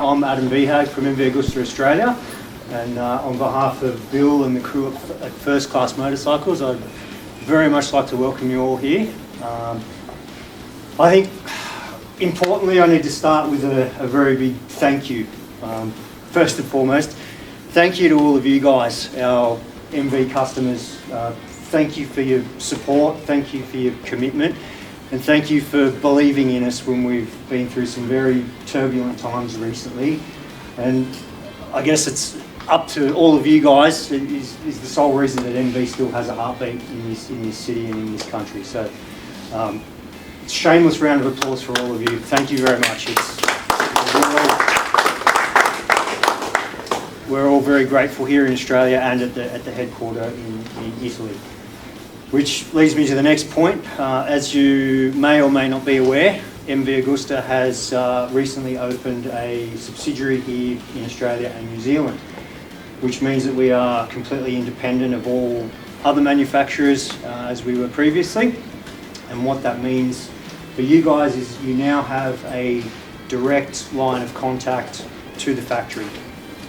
I'm Adam Vihag from MV Agusta Australia, and on behalf of Bill and the crew at First Class Motorcycles, I'd very much like to welcome you all here. I think, importantly, I need to start with a very big thank you. First and foremost, thank you to all of you guys, our MV customers. Thank you for your support, thank you for your commitment, and thank you for believing in us when we've been through some very turbulent times recently. And I guess it's up to all of you guys. It is the sole reason that MV still has a heartbeat in this city and in this country. So shameless round of applause for all of you. Thank you very much. We're all very grateful here in Australia and at the headquarters in Italy. Which leads me to the next point. As you may or may not be aware, MV Agusta has recently opened a subsidiary here in Australia and New Zealand, which means that we are completely independent of all other manufacturers as we were previously. And what that means for you guys is you now have a direct line of contact to the factory.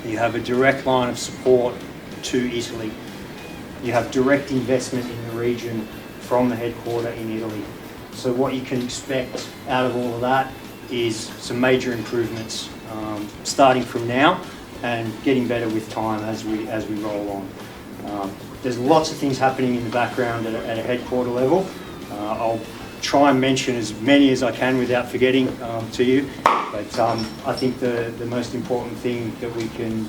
You have a direct line of support to Italy. You have direct investment in the region from the headquarters in Italy. So what you can expect out of all of that is some major improvements starting from now and getting better with time as we roll on. There's lots of things happening in the background at a headquarters level. I'll try and mention as many as I can without forgetting to you. But I think the most important thing that we can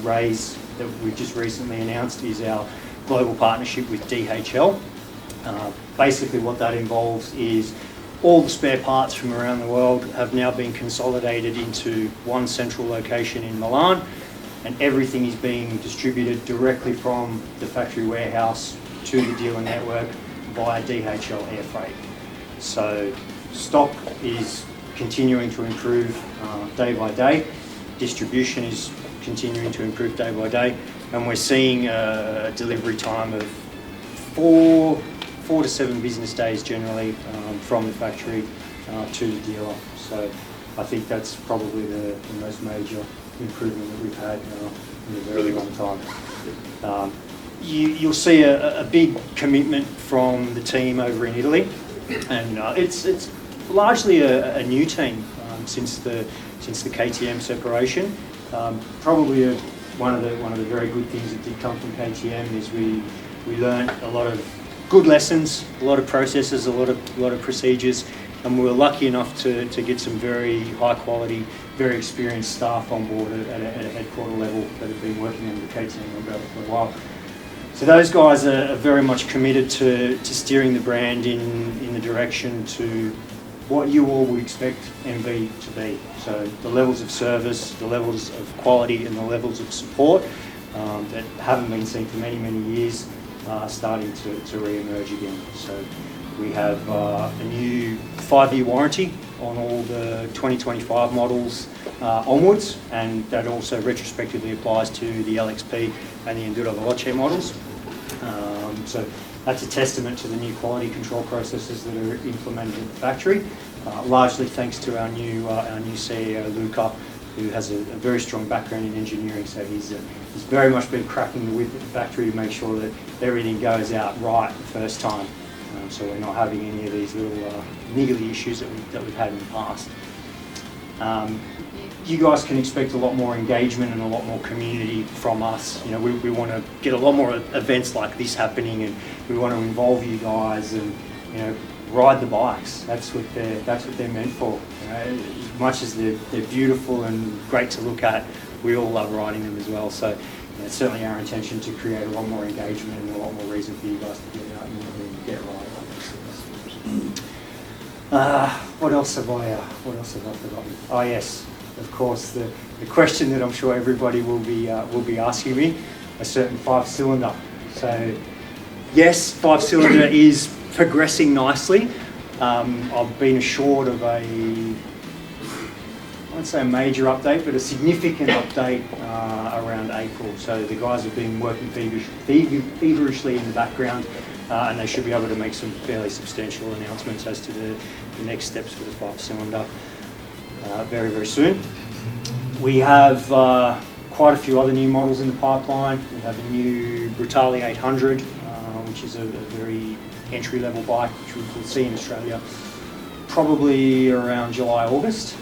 raise that we've just recently announced is our global partnership with DHL. Basically what that involves is all the spare parts from around the world have now been consolidated into one central location in Milan, and everything is being distributed directly from the factory warehouse to the dealer network via DHL air freight. So stock is continuing to improve day by day. Distribution is continuing to improve day by day, and we're seeing a delivery time of four to 7 business days generally from the factory to the dealer. So I think that's probably the most major improvement that we've had in a very long time. You'll see a big commitment from the team over in Italy, and it's largely a new team since the KTM separation. Probably one of the very good things that did come from KTM is we learned a lot of good lessons, a lot of processes, a lot of procedures, and we were lucky enough to get some very high quality, very experienced staff on board at a headquarter level that have been working under the KTM umbrella for a while. So those guys are very much committed to steering the brand in the direction to what you all would expect MV to be. So the levels of service, the levels of quality, and the levels of support that haven't been seen for many, many years are starting to re-emerge again. So we have a new 5-year warranty on all the 2025 models onwards, and that also retrospectively applies to the LXP and the Enduro Veloce models. So that's a testament to the new quality control processes that are implemented at the factory, largely thanks to our new CEO Luca, who has a very strong background in engineering. So he's very much been cracking the whip at the factory to make sure that everything goes out right the first time. So we're not having any of these little niggly issues that we've had in the past. You guys can expect a lot more engagement and a lot more community from us. You know, we want to get a lot more events like this happening, and we want to involve you guys and, you know, ride the bikes. That's what they're meant for. You know, as much as they're beautiful and great to look at, we all love riding them as well. So, you know, it's certainly our intention to create a lot more engagement and a lot more reason for you guys to get out and get riding. What else have I forgotten? Oh yes, of course, the question that I'm sure everybody will be asking me, a certain 5-cylinder. So yes, 5-cylinder is progressing nicely. I've been assured of I won't say a major update, but a significant update around April. So the guys have been working feverishly in the background, and they should be able to make some fairly substantial announcements as to the next steps for the 5-cylinder very, very soon. We have quite a few other new models in the pipeline. We have a new Brutale 800, which is a very entry-level bike, which we'll see in Australia probably around July, August.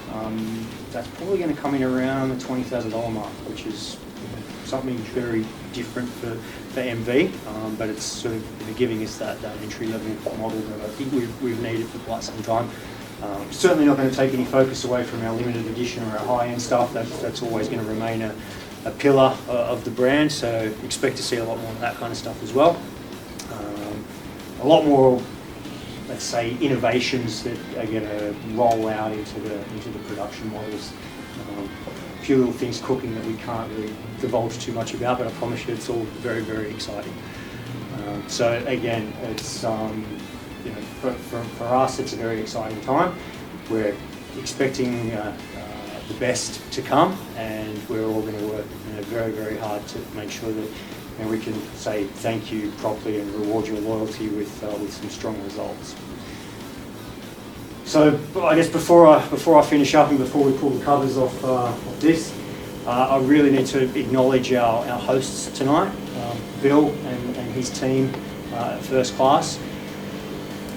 That's probably going to come in around the $20,000 mark, which is something very different for MV, but it's sort of giving us that entry-level model that I think we've needed for quite some time. Certainly not going to take any focus away from our limited edition or our high-end stuff. That's always going to remain a pillar of the brand, so expect to see a lot more of that kind of stuff as well. A lot more, let's say, innovations that are going to roll out into the production models. A few little things cooking that we can't really divulge too much about, but I promise you it's all very, very exciting. So again, it's you know, for us it's a very exciting time. We're expecting the best to come, and we're all going to work very, very hard to make sure that we can say thank you properly and reward your loyalty with some strong results. So I guess before I finish up and before we pull the covers off this, I really need to acknowledge our hosts tonight, Bill and his team at First Class.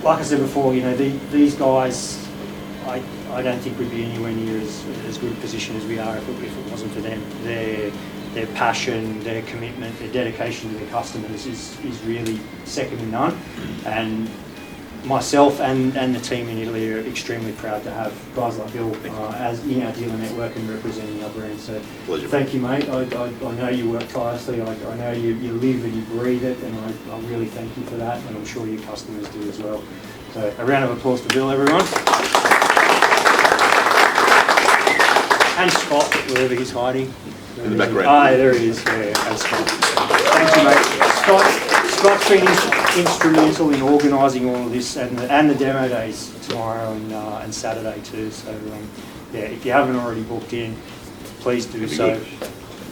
Like I said before, you know, these guys, I don't think we'd be anywhere near as good a position as we are if it wasn't for them. Their passion, their commitment, their dedication to their customers is really second to none. And myself and the team in Italy are extremely proud to have guys like Bill as in our dealer network and representing our brand. So pleasure. Thank you, mate. I know you work tirelessly. I know you live and you breathe it, and I really thank you for that, and I'm sure your customers do as well. So a round of applause for Bill, everyone. And Scott, wherever he's hiding. In the background. Ah, there he is. Yeah, and Scott. Thank you, mate. Scott's been instrumental in organising all of this and the demo days tomorrow and Saturday too. So yeah, if you haven't already booked in, please do so. Good.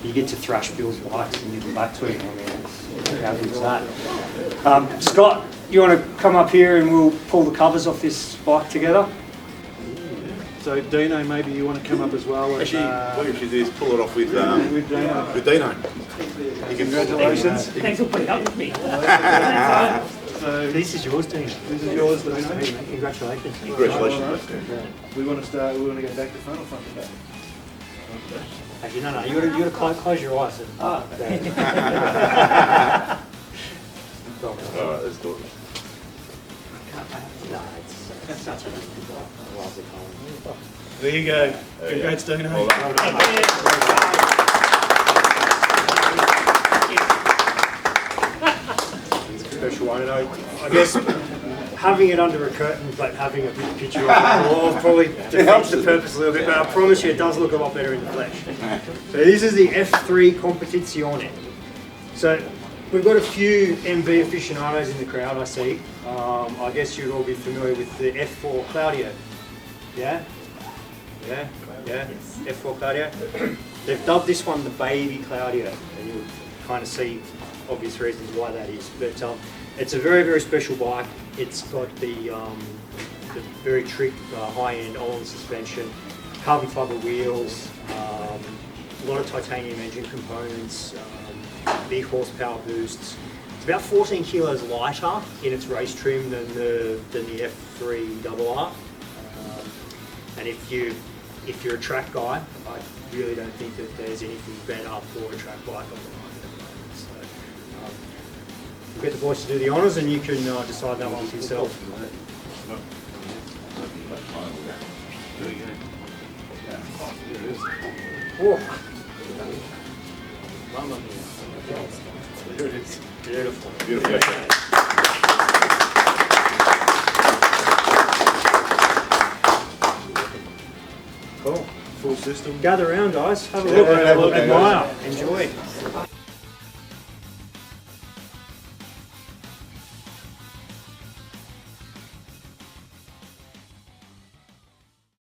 You get to thrash Bill's bikes and give them back to him. I mean, how good is that? Scott, you want to come up here and we'll pull the covers off this bike together? So Dino, maybe you want to come up as well. Actually, what you should do is pull it off with Dino. With Dino. Congratulations. Thanks for putting up with me. So this is yours, Dino. This is yours, Dino. Congratulations. Congratulations. We want to start. We want to go back to front or front to back. Actually, no. You got to close your eyes. And, All right, let's do it. No, it's such a lovely color. There you go. Congrats, Dino. Well done. Special one, and I guess having it under a curtain but having a big picture of it will probably defeats the purpose a little bit, but I promise you it does look a lot better in the flesh. So this is the F3 Competizione. So we've got a few MV aficionados in the crowd, I see. I guess you'd all be familiar with the F4 Claudio. Yeah? Yeah? Yeah? F4 Claudio. They've dubbed this one the Baby Claudio, and you'll kind of see obvious reasons why that is. But it's a very, very special bike. It's got the very trick high-end Olin suspension, carbon fibre wheels, a lot of titanium engine components, big horsepower boosts. It's about 14 kilos lighter in its race trim than the F3 RR. And if you're a track guy, I really don't think that there's anything better for a track bike on the market at the moment. So we'll get the boys to do the honours, and you can decide that one for yourself. Oh. There it is. Beautiful. Beautiful. Cool. Full system. Gather around, guys. Have a look. Admire. Enjoy.